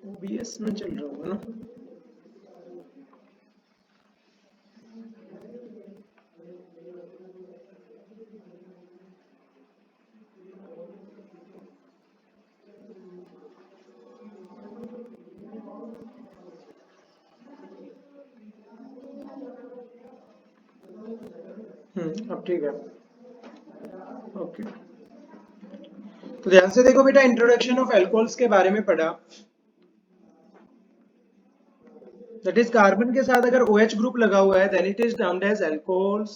OBS में चल रहा होगा ना। अब ठीक है। ओके, तो ध्यान से देखो बेटा, इंट्रोडक्शन ऑफ एल्कोहल्स के बारे में पढ़ा। दैट इज कार्बन के साथ अगर OH ग्रुप लगा हुआ है then it is termed as alcohols.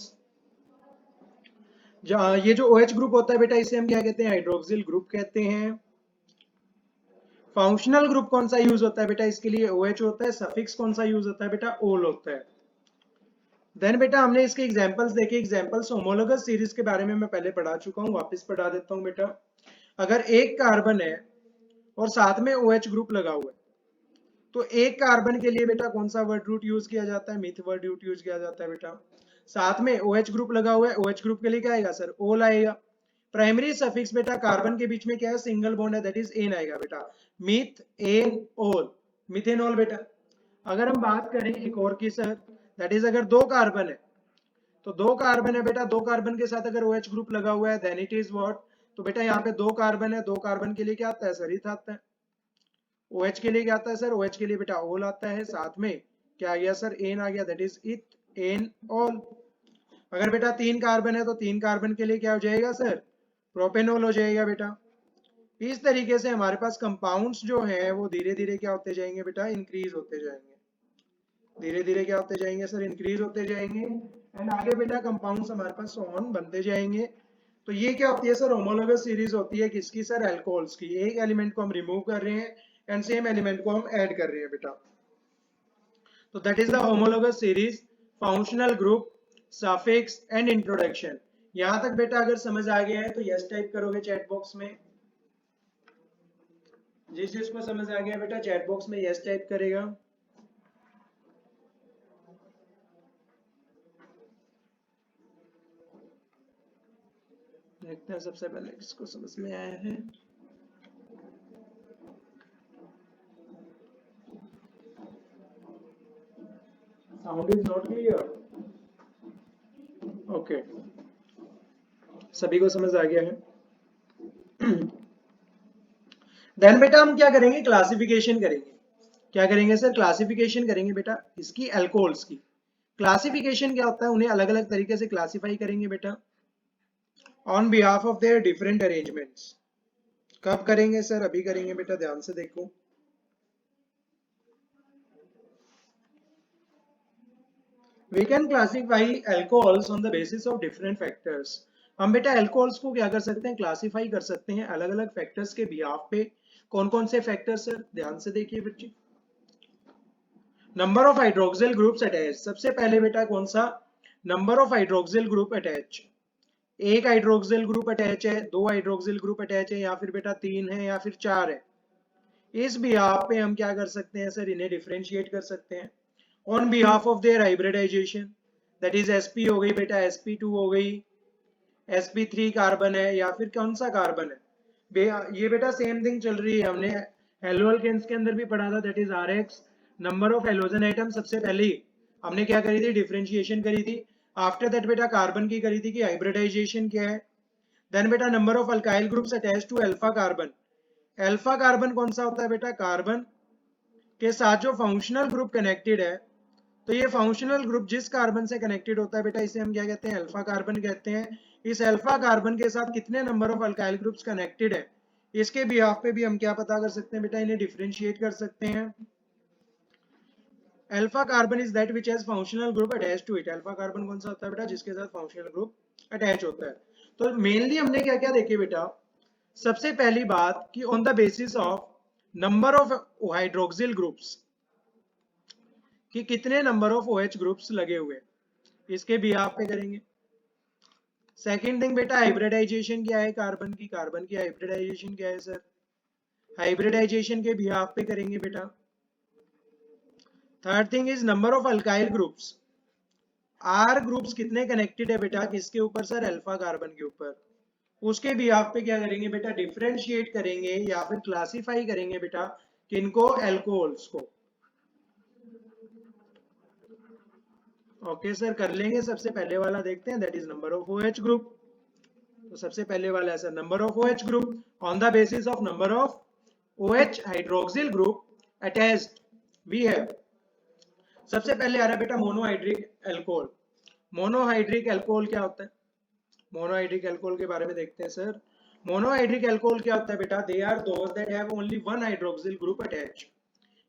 ये जो OH ग्रुप होता है बेटा, इसे हम क्या कहते हैं? हाइड्रोक्सिल ग्रुप कहते हैं। फंक्शनल ग्रुप कौन सा यूज होता है बेटा इसके लिए? OH होता है। सफिक्स कौन सा यूज होता है बेटा? ओल होता है। देन बेटा हमने इसके एग्जांपल्स देखे। एग्जांपल्स होमोलोगस सीरीज के बारे में मैं पहले पढ़ा चुका हूं, वापस पढ़ा देता हूं बेटा। अगर एक कार्बन है और साथ में OH ग्रुप लगा हुआ है, तो एक कार्बन के लिए बेटा कौन सा वर्ड रूट यूज किया जाता है? मिथ वर्ड रूट यूज किया जाता है बेटा। साथ में OH ग्रुप लगा हुआ है, OH ग्रुप के लिए क्या आएगा सर? ओल आएगा। प्राइमरी सफिक्स बेटा कार्बन के बीच में क्या है? सिंगल बॉन्ड है, दैट इज एन आएगा बेटा। मिथ एन ओल, मिथेनॉल बेटा। अगर हम बात करें एक और की सर, दैट इज अगर दो कार्बन है, तो दो कार्बन है बेटा, दो कार्बन के साथ अगर OH ग्रुप लगा हुआ है देन इट इज व्हाट? तो बेटा यहाँ पे दो कार्बन है, दो कार्बन के लिए क्या आता है सर? इथ आता है। OH के लिए क्या आता है सर? OH के लिए बेटा ओल आता है। साथ में क्या आ गया सर? एन आ गया, दैट इज इथ एन ऑल। अगर बेटा तीन कार्बन है तो तीन कार्बन के लिए क्या हो जाएगा सर? प्रोपेनॉल हो जाएगा बेटा। इस तरीके से हमारे पास कंपाउंड्स जो हैं वो धीरे धीरे क्या होते जाएंगे बेटा? इंक्रीज होते जाएंगे। धीरे धीरे क्या होते जाएंगे सर? इंक्रीज होते जाएंगे। एंड आगे बेटा कंपाउंड्स हमारे पास ऑन बनते जाएंगे। तो ये क्या होती है सर? होमोलोगस सीरीज होती है किसकी सर? एल्कोहल्स की। एक एलिमेंट को हम रिमूव कर रहे हैं एंड सेम एलिमेंट को हम ऐड कर रहे हैं बेटा। तो that is the homologous series, functional group, suffix and introduction. यहां तक बेटा अगर समझ आ गया है तो यस टाइप करोगे चैट बॉक्स में। जिस जिसको समझ आ गया बेटा चैट बॉक्स में यस टाइप करेगा। देखते हैं सबसे पहले किसको समझ में आया है। Sound is not clear. Okay, सभी को समझ आ गया है। देन बेटा हम क्या करेंगे? क्लासिफिकेशन करेंगे। क्या करेंगे सर? क्लासिफिकेशन करेंगे बेटा इसकी, अल्कोहल्स की। क्लासिफिकेशन क्या होता है? उन्हें अलग अलग तरीके से क्लासिफाई करेंगे बेटा on behalf of their different arrangements. कब करेंगे सर? अभी करेंगे बेटा, ध्यान से देखो। We can classify alcohols on the basis of different factors. हम बेटा अल्कोहल्स को क्या कर सकते हैं? क्लासिफाई कर सकते हैं अलग अलग फैक्टर्स के बिहाफ पे। कौन कौन से फैक्टर्स सर? ध्यान से देखिए बच्चे। Number of hydroxyl groups attach. सबसे पहले बेटा कौन सा? Number of hydroxyl group attach. एक हाइड्रोक्सिल ग्रुप अटैच है, दो हाइड्रोक्सिल ग्रुप अटैच है, या फिर बेटा तीन है, या फिर चार है। इस बिहाफ पे हम क्या कर सकते हैं सर? इन्हें डिफरेंशिएट कर सकते हैं on behalf of their hybridization. That is sp हो गई बेटा, sp2 हो गई, sp3 कार्बन है, या फिर कौन सा कार्बन है? ये बेटा सेम थिंग चल रही है, हमने हेलोअल्केन्स के अंदर भी पढ़ा था, that is rx। Number of halogen item सबसे पहले हमने क्या करी थी? डिफरेंशिएशन करी थी। आफ्टर दैट बेटा कार्बन की करी थी कि हाइब्रिडाइजेशन क्या है। देन बेटा number of alkyl groups attach to alpha carbon. Alpha carbon कौन सा होता है बेटा? कार्बन के साथ जो फंक्शनल ग्रुप कनेक्टेड है, तो ये फंक्शनल ग्रुप जिस कार्बन से कनेक्टेड होता है बेटा, इसे हम क्या कहते हैं? अल्फा कार्बन कहते हैं। इस अल्फा कार्बन के साथ कितने number of alkyl groups connected है, इसके बिहाफ पे भी हम क्या पता कर सकते हैं बेटा? इन्हें डिफरेंशिएट कर सकते हैं। Alpha carbon is that which has functional group attach to it. Alpha carbon कौन सा होता है बेटा? जिसके साथ फंक्शनल ग्रुप अटैच होता है। तो मेनली हमने क्या क्या देखे बेटा? सबसे पहली बात कि on the basis of number of hydroxyl groups, कि कितने नंबर ऑफ OH ग्रुप्स लगे हुए, इसके बिहाफ पे करेंगे। सेकेंड थिंग बेटा हाइब्रिडाइजेशन क्या है कार्बन की? कार्बन की हाइब्रिडाइजेशन क्या है सर? हाइब्रिडाइजेशन के बिहाफ पे करेंगे बेटा। Third thing is number of alkyl groups. R groups कितने कनेक्टेड है बेटा? किसके ऊपर सर? अल्फा कार्बन के ऊपर। उसके बिहाफ पे क्या करेंगे बेटा? डिफरेंशिएट करेंगे या फिर क्लासिफाई करेंगे बेटा किनको? एल्कोहल्स को। ओके सर, कर लेंगे। सबसे पहले वाला देखते हैं, that is number of OH group. तो सबसे पहले वाला है sir number of OH group on the basis of number of OH hydroxyl group attached we have. सबसे पहले आ रहा है बेटा मोनोहाइड्रिक एल्कोहल। मोनोहाइड्रिक एल्कोहल क्या होता है? मोनोहाइड्रिक एल्कोहल के बारे में देखते हैं सर। मोनोहाइड्रिक एल्कोहल क्या होता है बेटा? They are those that have only one hydroxyl group attach.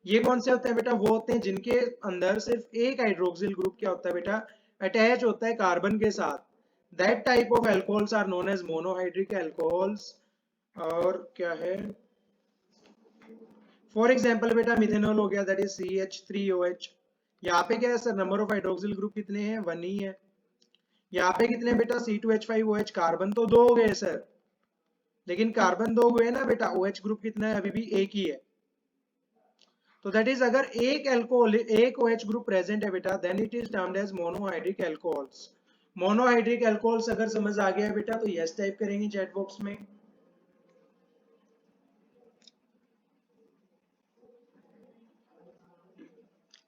ये कौन से होते हैं बेटा? वो होते हैं जिनके अंदर सिर्फ एक हाइड्रोक्सिल ग्रुप क्या होता है बेटा? अटैच होता है कार्बन के साथ। That type of alcohols are known as monohydric alcohols. और क्या है? फॉर एग्जांपल बेटा मिथेनॉल हो गया, दैट इज CH3OH। यहाँ पे क्या है sir? Number of hydroxyl group कितने हैं? 1 ही है। यहाँ पे कितने बेटा? C2H5OH। कार्बन तो 2 हो गए सर, लेकिन कार्बन 2 हुए ना बेटा, OH ग्रुप कितना है? अभी भी एक ही है। तो दैट इज अगर एक एल्कोहल, एक OH ग्रुप प्रेजेंट है बेटा, then it is termed as monohydric alcohols. Monohydric alcohols अगर समझ आ गया है बेटा तो यस टाइप करेंगे चैट बॉक्स में।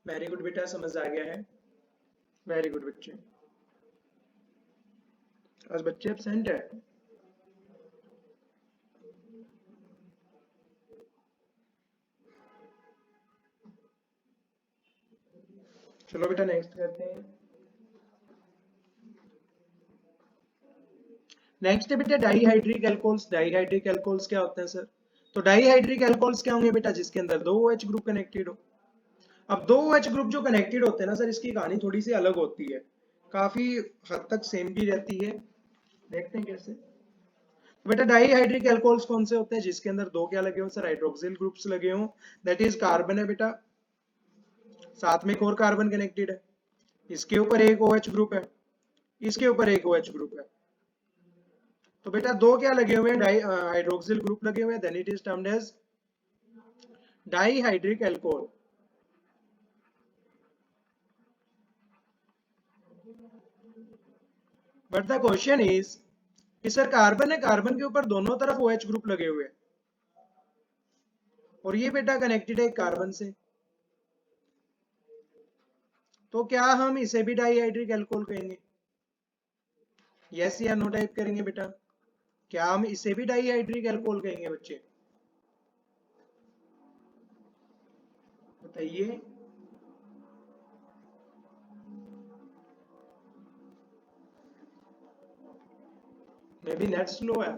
वेरी गुड बेटा, समझ आ गया है। वेरी गुड बच्चे। आज बच्चे एब्सेंट है। चलो बेटा नेक्स्ट करते हैं। नेक्स्ट है बेटा डाईहाइड्रिक एल्कोहल्स। डाईहाइड्रिक एल्कोहल्स क्या होते हैं सर? तो डाईहाइड्रिक एल्कोहल्स क्या होंगे बेटा? जिसके अंदर 2 OH ग्रुप कनेक्टेड हो। अब 2 OH ग्रुप जो कनेक्टेड होते हैं ना सर, इसकी कहानी थोड़ी सी अलग होती है, काफी हद तक सेम भी रहती है। देखते हैं कैसे। तो बेटा डाईहाइड्रिक एल्कोहल्स कौन से होते हैं? जिसके अंदर 2 क्या लगे हो सर? हाइड्रोक्सिल ग्रुप्स लगे हो। दैट इज कार्बन है बेटा, साथ में एक और कार्बन कनेक्टेड है, इसके ऊपर एक OH ग्रुप है, इसके ऊपर एक OH ग्रुप है। तो बेटा 2 क्या लगे हुए हैं? हाइड्रोक्सिल ग्रुप लगे हुए हैं, then it is termed as dihydric alcohol. But the question is कि सर कार्बन है, कार्बन के ऊपर दोनों तरफ OH ग्रुप लगे हुए हैं, और ये बेटा कनेक्टेड है कार्बन से। तो क्या हम इसे भी डाईहाइड्रिक एल्कोहल कहेंगे? यस या नो टाइप करेंगे बेटा। क्या हम इसे भी डाईहाइड्रिक एल्कोहल कहेंगे बच्चे? बताइए। मे बी नेट स्लो है।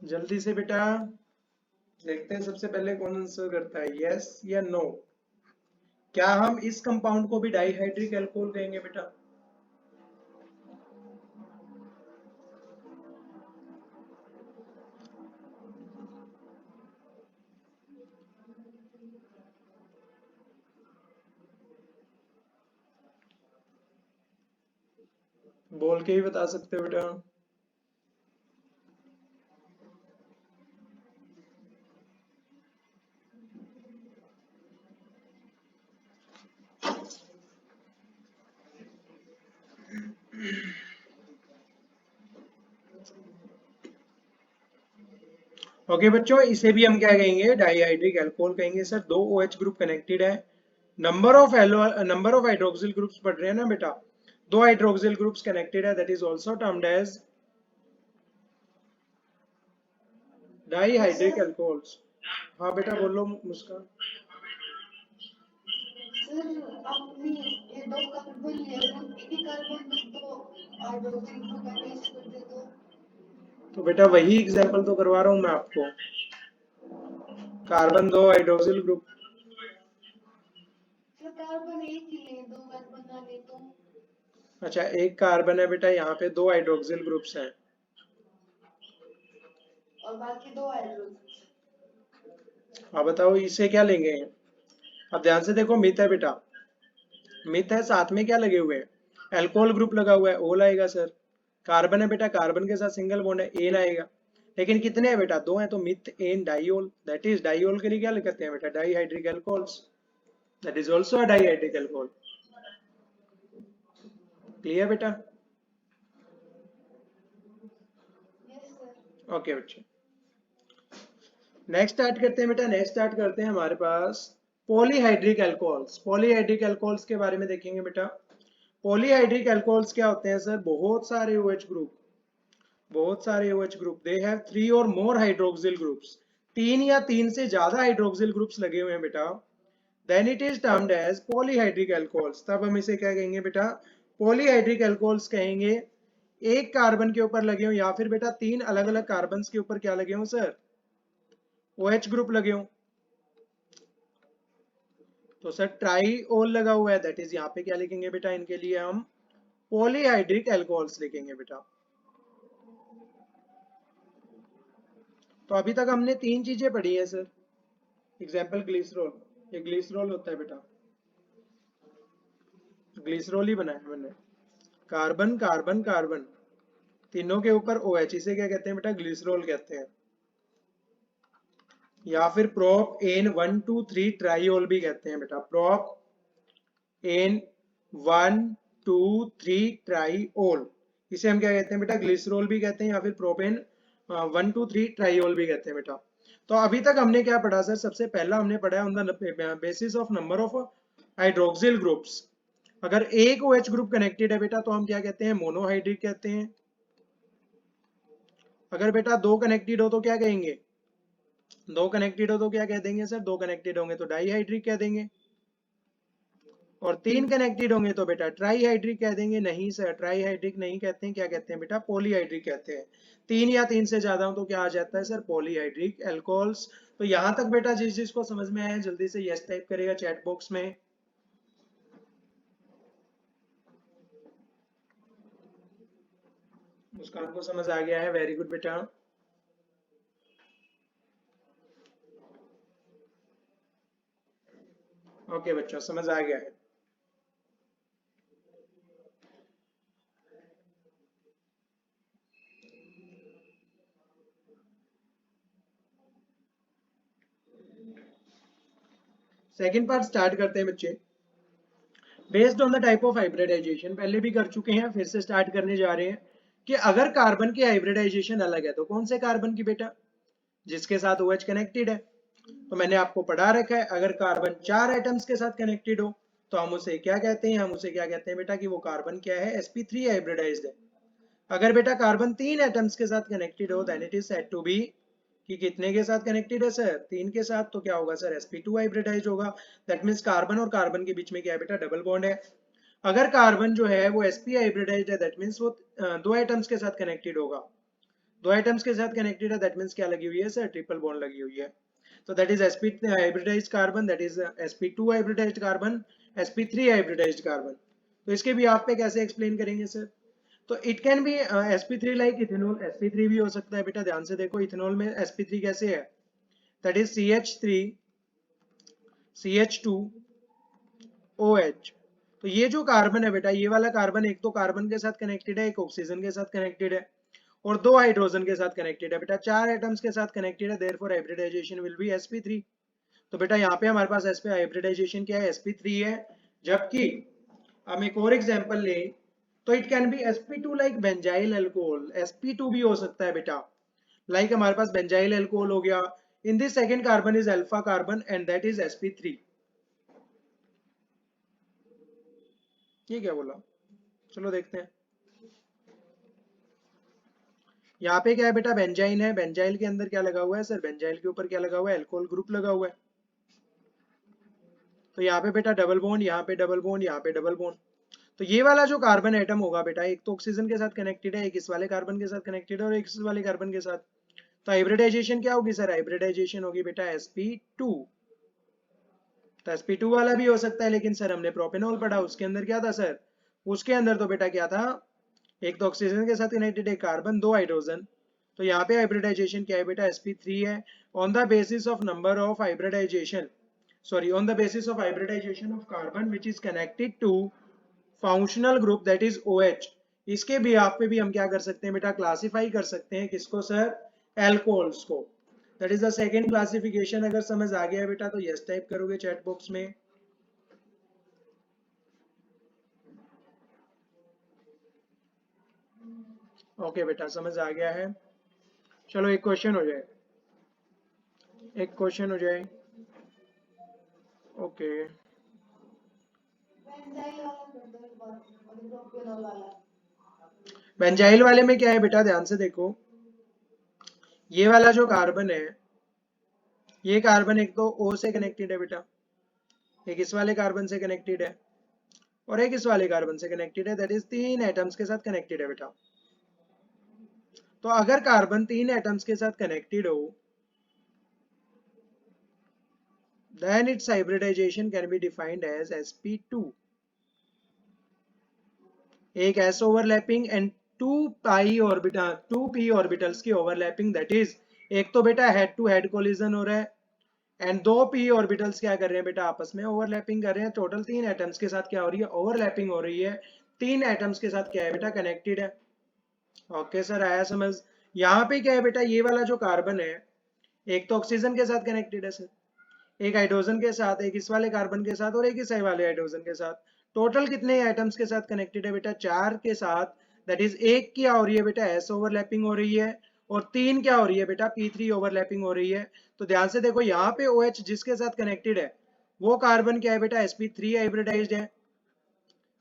जल्दी से बेटा देखते हैं सबसे पहले कौन आंसर करता है, यस या नो। क्या हम इस कंपाउंड को भी डाईहाइड्रिक एल्कोहल कहेंगे बेटा? बोल के ही बता सकते हो बेटा। ओके बच्चों, इसे भी हम क्या कहेंगे? डाईहाइड्रिक एल्कोहल कहेंगे सर। 2 OH ग्रुप कनेक्टेड है, नंबर ऑफ हाइड्रोक्सिल ग्रुप्स पढ़ रहे हैं ना बेटा, 2 हाइड्रोक्सिल ग्रुप्स कनेक्टेड है, that is also termed as dihydric alcohols. हाँ बेटा बोलो मुस्कान। सर आपने ये 2 कार्बन लिया, एक ही कार्बन में 2 हाइड्रोजन ग्रुप अटैच कर दे तो बेटा वही एग्जांपल तो करवा रहा हूँ मैं आपको, carbon 2 hydroxyl group. Sir carbon एक ही ले, 2 कार्बन ना ले तो। अच्छा, एक कार्बन है बेटा, यहाँ पे 2 हाइड्रोक्सिल ग्रुप्स हैं, और बाकी 2 हाइड्रोजन। अब बताओ इसे क्या लेंगे? अब ध्यान से देखो, मिथ है बेटा, मिथ है, साथ में क्या लगे हुए हैं? एल्कोहल ग्रुप लगा हुआ है, ओ लाएगा सर। कार्बन है बेटा, कार्बन के साथ सिंगल बॉन्ड है, एन आएगा। लेकिन कितने हैं बेटा, दो हैं, तो methane diol, that is diol के लिए क्या लिखते हैं बेटा, dihydric alcohols, that is also a dihydric alcohol. Clear बेटा? Yes, sir. ओके बच्चे, नेक्स्ट स्टार्ट करते हैं बेटा। नेक्स्ट स्टार्ट करते हैं हमारे पास पॉलीहाइड्रिक अल्कोहल्स। पॉलीहाइड्रिक अल्कोहल्स के बारे में देखेंगे बेटा। पॉलीहाइड्रिक अल्कोहल्स क्या होते हैं सर, बहुत सारे OH ग्रुप, बहुत सारे OH ग्रुप, दे हैव 3 और मोर हाइड्रोक्सिल ग्रुप्स, 3 या 3 से ज्यादा हाइड्रोक्सिल ग्रुप्स लगे हुए हैं बेटा, then it is termed as polyhydric alcohols. तब हम इसे क्या कहेंगे बेटा, पॉलीहाइड्रिक अल्कोहल्स कहेंगे। एक कार्बन के ऊपर लगे हो या फिर बेटा 3 अलग अलग कार्बन के ऊपर क्या लगे हो सर, OH ग्रुप लगे हो। तो सर ट्राईओल लगा हुआ है, दैट इज यहाँ पे क्या लिखेंगे बेटा, इनके लिए हम पॉलीहाइड्रिक अल्कोहल्स लिखेंगे बेटा। तो अभी तक हमने 3 चीजें पढ़ी है सर। एग्जाम्पल ग्लिसरॉल, ये ग्लिसरॉल होता है बेटा, ग्लिसरॉल ही बनाया मैंने। कार्बन कार्बन कार्बन तीनों के ऊपर OH, इसे क्या कहते हैं बेटा, ग्लिसरॉल कहते हैं। या फिर प्रोप एन 1 2 3 ट्राईओल भी कहते हैं बेटा, प्रोप एन 1 2 3 ट्राईओल, इसे हम क्या कहते हैं बेटा, ग्लिसरॉल भी कहते हैं या फिर प्रोपेन 1 2 3 ट्राईओल भी कहते हैं बेटा। तो अभी तक हमने क्या पढ़ा सर, सबसे पहला हमने पढ़ा है on the basis of number of hydroxyl groups. अगर एक OH ग्रुप कनेक्टेड है बेटा तो हम क्या कहते हैं, मोनोहाइड्रिक कहते हैं। अगर बेटा 2 कनेक्टेड हो तो क्या कहेंगे, 2 कनेक्टेड हो तो क्या कह देंगे सर, 2 कनेक्टेड होंगे तो डाईहाइड्रिक कह देंगे। और 3 कनेक्टेड होंगे तो बेटा ट्राईहाइड्रिक कह देंगे। नहीं सर, ट्राईहाइड्रिक नहीं कहते हैं, क्या कहते हैं बेटा, पॉलीहाइड्रिक कहते हैं। 3 या 3 से ज्यादा हो तो क्या आ जाता है सर, पॉलीहाइड्रिक अल्कोहल्स। तो यहां तक बेटा जिस जिसको समझ में आया जल्दी से यस टाइप करेगा चैट बॉक्स में। मुस्कान को समझ आ गया है, वेरी गुड बेटा। ओके बच्चों, समझ आ गया है। सेकंड पार्ट स्टार्ट करते हैं बच्चे। Based on the type of hybridization, पहले भी कर चुके हैं, फिर से स्टार्ट करने जा रहे हैं कि अगर कार्बन की हाइब्रिडाइजेशन अलग है तो कौन से कार्बन की बेटा, जिसके साथ OH कनेक्टेड है। तो मैंने आपको पढ़ा रखा है, अगर कार्बन 4 एटम्स के साथ कनेक्टेड हो तो हम उसे क्या कहते हैं, हम उसे क्या कहते हैं बेटा, कि वो कार्बन क्या है, sp3 हाइब्रिडाइज्ड है। अगर बेटा कार्बन 3 एटम्स के साथ कनेक्टेड हो, then it is said to be, कि कितने के साथ कनेक्टेड है सर, 3 के साथ, तो क्या होगा सर, sp2 हाइब्रिडाइज होगा। दैट मींस कार्बन और कार्बन के बीच में क्या है बेटा, डबल बॉन्ड है। अगर कार्बन जो है वो sp हाइब्रिडाइज्ड है, दैट मींस वो 2 एटम्स के साथ कनेक्टेड होगा। 2 एटम्स के साथ कनेक्टेड है, दैट मींस क्या लगी हुई है सर, ट्रिपल बॉन्ड लगी हुई है। So that is sp hybridized carbon, that is sp2 hybridized carbon, sp3 hybridized carbon। तो इसके भी आप पे कैसे एक्सप्लेन करेंगे सर, तो it can be sp3 like ethanol, sp3 भी हो सकता है बेटा। ध्यान से देखो, इथेनॉल में sp3 कैसे है, that is CH3 CH2OH। तो ये जो कार्बन है बेटा, ये वाला कार्बन एक तो कार्बन के साथ कनेक्टेड है, एक ऑक्सीजन के साथ कनेक्टेड है, और 2 हाइड्रोजन के साथ कनेक्टेड है बेटा, 4 एटम्स के साथ कनेक्टेड है, therefore hybridisation will be sp3। तो बेटा यहाँ पे हमारे पास sp हाइब्रिडाइजेशन क्या है, sp3 है। जबकि हम एक और एग्जांपल लें तो it can be sp2 like benzyl alcohol, sp2 भी हो सकता है बेटा। लाइक हमारे पास बेंजाइल अल्कोहल हो गया, in this second carbon is alpha carbon and that is sp3। ये क्या बोला, चलो देखते हैं। यहाँ पे क्या है बेटा, बेंजाइन है, बेंजाइल के अंदर क्या लगा हुआ है सर, बेंजाइल के ऊपर क्या लगा हुआ है, अल्कोहल ग्रुप लगा हुआ है। तो यहाँ पे बेटा डबल बॉन्ड, यहाँ पे डबल बॉन्ड, यहाँ पे डबल बॉन्ड। तो ये वाला जो कार्बन एटम होगा बेटा, एक तो ऑक्सीजन के साथ कनेक्टेड है, एक इस वाले कार्बन के साथ कनेक्टेड है, और एक इस वाले कार्बन के साथ। तो हाइब्रिडाइजेशन क्या होगी सर, हाइब्रिडाइजेशन होगी बेटा sp2। तो sp2 वाला भी हो सकता है, लेकिन सर हमने प्रोपेनॉल पढ़ा, उसके अंदर क्या था सर, उसके अंदर तो बेटा क्या था, एक तो ऑक्सीजन के साथ कनेक्टेड है कार्बन, 2 हाइड्रोजन। तो यहाँ पे हाइब्रिडाइजेशन क्या है बेटा, sp3 है। On the basis of number of hybridization, sorry, on the basis of hybridization of carbon which is connected to functional group that is OH, इसके बिहाफ पे भी हम क्या कर सकते हैं बेटा, क्लासिफाई कर सकते हैं किसको सर, एल्कोहल्स को। That is the second classification. अगर समझ आ गया बेटा तो यस टाइप करोगे चैट बॉक्स में। ओके बेटा समझ आ गया है। चलो एक क्वेश्चन हो जाए, एक क्वेश्चन हो जाए। ओके बेंजाइल वाला कर दो एक बार, और प्रोपेनॉल वाला। बेंजाइल वाले में क्या है बेटा, ध्यान से देखो, ये वाला जो कार्बन है, ये कार्बन एक तो O से कनेक्टेड है बेटा, एक इस वाले कार्बन से कनेक्टेड है, और एक इस वाले कार्बन से कनेक्टेड है। दैट इज तीन एटम्स के साथ कनेक्टेड है बेटा। तो अगर कार्बन तीन एटम्स के साथ कनेक्टेड हो, then its hybridization can be defined as sp2, एक s overlapping and two p orbitals की ओवरलैपिंग। दैट इज, एक तो बेटा हेड टू हेड कोलिजन हो रहा है, एंड दो p ऑर्बिटल्स क्या कर रहे हैं बेटा, आपस में ओवरलैपिंग कर रहे हैं। टोटल तीन एटम्स के साथ क्या हो रही है, ओवरलैपिंग हो रही है। तीन एटम्स के साथ क्या है बेटा, कनेक्टेड है। ओके सर, आया समझ। यहाँ पे क्या है बेटा, ये वाला जो कार्बन है, एक तो ऑक्सीजन के साथ कनेक्टेड है सर, एक हाइड्रोजन के साथ, एक इस वाले कार्बन के साथ, और एक इस वाले हाइड्रोजन के साथ। टोटल कितने एटम्स के साथ कनेक्टेड है बेटा, चार के साथ। दैट इज, एक क्या हो रही है बेटा, एस ओवरलैपिंग हो रही है, और तीन क्या हो रही है बेटा, P3 ओवरलैपिंग हो रही है। तो ध्यान से देखो, यहाँ पे OH जिसके साथ कनेक्टेड है वो कार्बन क्या है बेटा, sp3 हाइब्रिडाइज्ड है।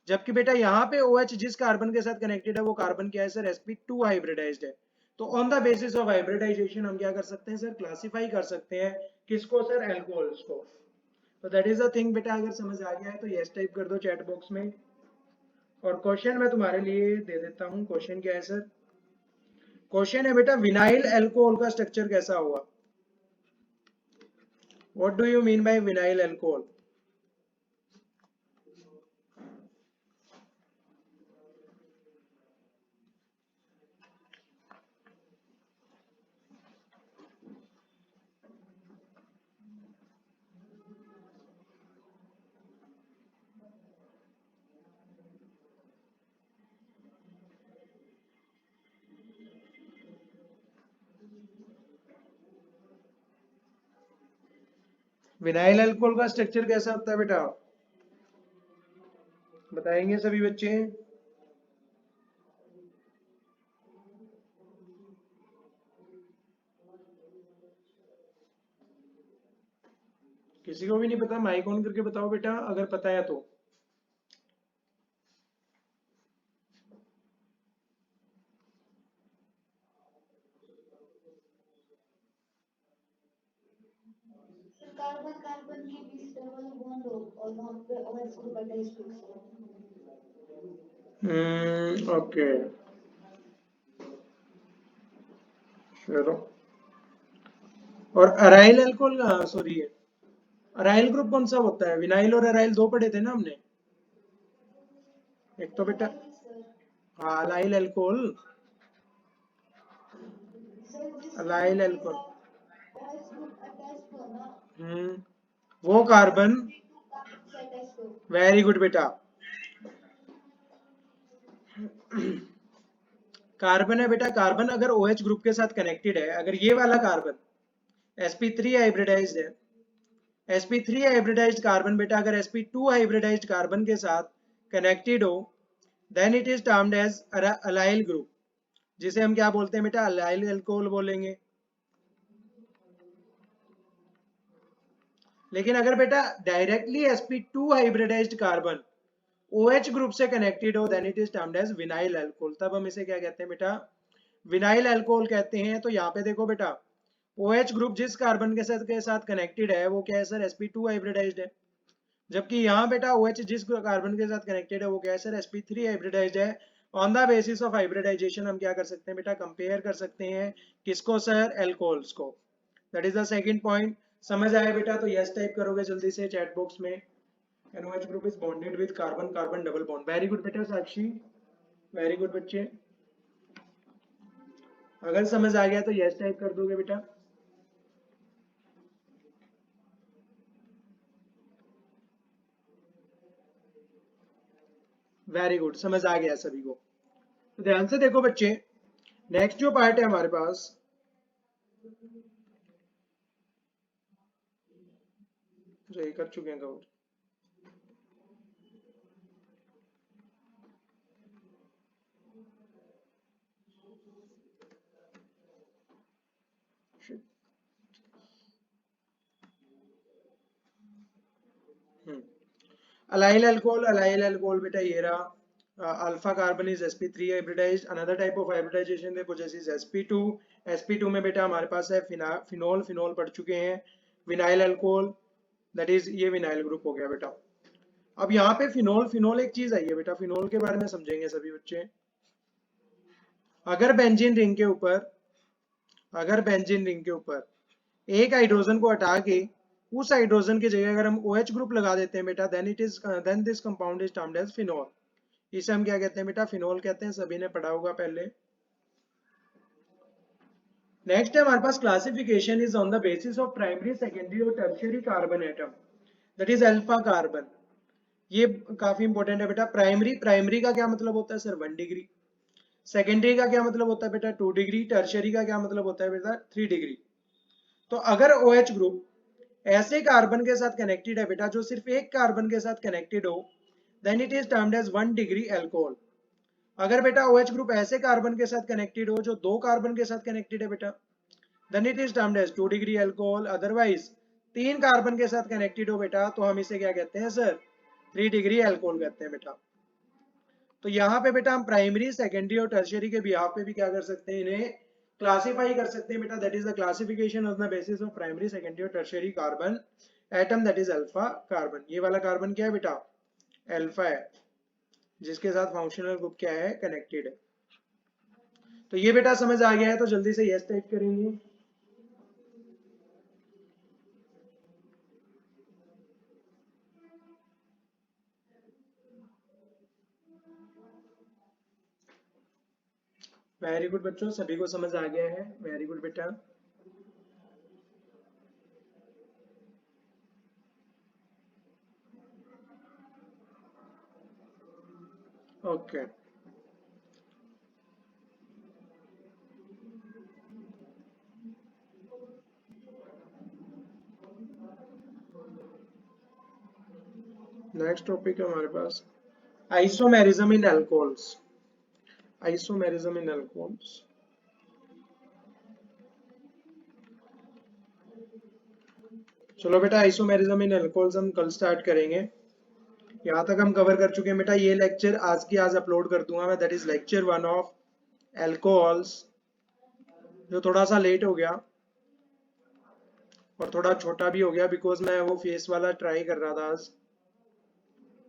जबकि बेटा यहाँ पे OH जिस कार्बन के साथ कनेक्टेड है वो कार्बन क्या है सर, sp2 हाइब्रिडाइज्ड है। तो on the basis of hybridization हम क्या कर सकते हैं सर, क्लासिफाई कर सकते हैं किसको सर, एल्कोहल्स को। तो दैट इज अ थिंग बेटा। अगर समझ आ गया है तो यस टाइप कर दो चैट बॉक्स में। और क्वेश्चन मैं तुम्हारे लिए दे देता हूँ। क्वेश्चन क्या है सर, क्वेश्चन है बेटा, विनाइल अल्कोहल का स्ट्रक्चर कैसा होगा। What do you mean by vinyl alcohol. Vinyl alcohol का स्ट्रक्चर कैसा होता है बेटा, बताएंगे सभी बच्चे। किसी को भी नहीं पता, माइक ऑन करके बताओ बेटा अगर पता है तो। कार्बन कार्बन के बीच डबल बॉन्ड हो और वहां पे OH ग्रुप अटैच हो। ओके चलो। और अराइल अल्कोहल का, सॉरी, अराइल ग्रुप कौन सा होता है, विनाइल और अराइल दो पढ़े थे ना हमने। एक तो बेटा, अराइल सर। हाँ अलाइल अल्कोहल, सर जिस अलाइल ग्रुप के अल्कोहल। साथ OH ग्रुप अटैच हो ना, वो कार्बन, sp2 कार्बन से अटैच हो। वेरी गुड बेटा। कार्बन है बेटा, कार्बन अगर OH ग्रुप के साथ कनेक्टेड है, अगर ये वाला कार्बन sp3 हाइब्रिडाइज्ड है, sp3 हाइब्रिडाइज्ड कार्बन बेटा अगर sp2 हाइब्रिडाइज्ड कार्बन के साथ कनेक्टेड हो, then it is termed as allyl group, जिसे हम क्या बोलते हैं बेटा, अलाइल अल्कोहल बोलेंगे। लेकिन अगर बेटा directly sp2 hybridized carbon OH group से कनेक्टेड हो, then it is termed as vinyl alcohol. तब हम इसे क्या कहते हैं बेटा, विनाइल अल्कोहल कहते हैं। तो यहाँ पे देखो बेटा, OH ग्रुप जिस कार्बन के साथ कनेक्टेड है वो क्या है सर, sp2 हाइब्रिडाइज्ड है। जबकि यहाँ बेटा OH जिस कार्बन के साथ कनेक्टेड है वो क्या है सर, sp3 हाइब्रिडाइज्ड है। On the basis of hybridization हम क्या कर सकते हैं बेटा, कंपेयर कर सकते हैं किसको सर, एल्कोहल्स को। That is the second point. समझ आया बेटा तो यस टाइप करोगे जल्दी से चैट बॉक्स में। NOH group is bonded with carbon carbon double bond. Very good बेटा साक्षी, वेरी गुड बच्चे। अगर समझ आ गया तो यस टाइप कर दोगे बेटा। वेरी गुड, समझ आ गया सभी को। तो ध्यान से देखो बच्चे, नेक्स्ट जो पार्ट है हमारे पास, ये कर चुके हैं कवर। अलाइल अल्कोहल बेटा ये रहा। Alpha carbon is sp3 hybridized. Another type of hybridization देखो जैसे sp2। sp2 में बेटा हमारे पास है फिनोल, फिनोल पढ़ चुके हैं। विनाइल अल्कोहल, दैट इज ये विनाइल ग्रुप हो गया बेटा। अब यहाँ पे फिनोल, फिनोल एक चीज आई है बेटा, फिनोल के बारे में समझेंगे सभी बच्चे। अगर बेंजीन रिंग के ऊपर, अगर बेंजीन रिंग के ऊपर एक हाइड्रोजन को हटा के उस हाइड्रोजन की जगह अगर हम OH ग्रुप लगा देते हैं बेटा, then this compound is termed as phenol. इसे हम क्या कहते हैं बेटा, फिनोल कहते हैं। सभी ने पढ़ा होगा पहले। नेक्स्ट है हमारे पास classification is on the basis of primary, secondary और tertiary carbon atom, that is alpha carbon. ये काफी इंपॉर्टेंट है बेटा। प्राइमरी, प्राइमरी का क्या मतलब होता है सर, 1 डिग्री। सेकेंडरी का क्या मतलब होता है बेटा, 2 डिग्री। टर्शियरी का क्या मतलब होता है बेटा, 3 डिग्री। तो अगर OH ग्रुप ऐसे कार्बन के साथ कनेक्टेड है बेटा जो सिर्फ एक कार्बन के साथ कनेक्टेड हो, then it is termed as 1 degree alcohol. अगर बेटा OH ग्रुप ऐसे कार्बन के साथ कनेक्टेड हो जो दो कार्बन के साथ कनेक्टेड है बेटा, then it is termed as 2 degree alcohol. Otherwise 3 carbon के साथ कनेक्टेड हो बेटा तो हम इसे क्या कहते हैं सर, 3 डिग्री अल्कोहल कहते हैं बेटा। तो यहाँ पे बेटा हम प्राइमरी, सेकेंडरी और टर्शियरी के बिहाफ पे भी क्या कर सकते हैं, इन्हें क्लासिफाई कर सकते हैं बेटा। That is the classification on the basis of primary, secondary और tertiary carbon atom, that is alpha carbon. ये वाला कार्बन क्या है बेटा, अल्फा है, जिसके साथ फंक्शनल ग्रुप क्या है, कनेक्टेड है। तो ये बेटा समझ आ गया है तो जल्दी से यस टाइप करेंगे। वेरी गुड बच्चों, सभी को समझ आ गया है, वेरी गुड बेटा। ओके नेक्स्ट टॉपिक है हमारे पास isomerism in alcohols. Isomerism in alcohols, चलो बेटा आइसोमेरिज्म इन अल्कोहल्स हम कल स्टार्ट करेंगे। यहाँ तक हम कवर कर चुके हैं बेटा। ये लेक्चर आज की आज अपलोड कर दूंगा मैं, that is lecture 1 of alcohols, जो थोड़ा सा लेट हो गया और थोड़ा छोटा भी हो गया बिकॉज मैं वो फेस वाला ट्राई कर रहा था आज।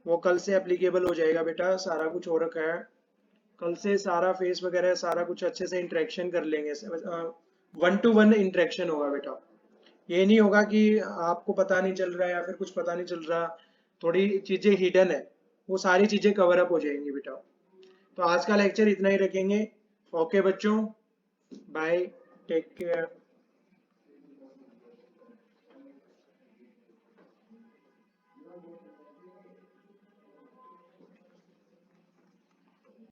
वो कल से एप्लीकेबल हो जाएगा बेटा, सारा कुछ हो रखा है। कल से सारा फेस वगैरह सारा कुछ अच्छे से इंटरेक्शन कर लेंगे, 1 to 1 इंटरेक्शन होगा बेटा। ये नहीं होगा कि आपको पता नहीं चल रहा है या फिर कुछ पता नहीं चल रहा, थोड़ी चीजें हिडन है, वो सारी चीजें कवर अप हो जाएंगी बेटा। तो आज का लेक्चर इतना ही रखेंगे। ओके बच्चों, बाय, टेक केयर।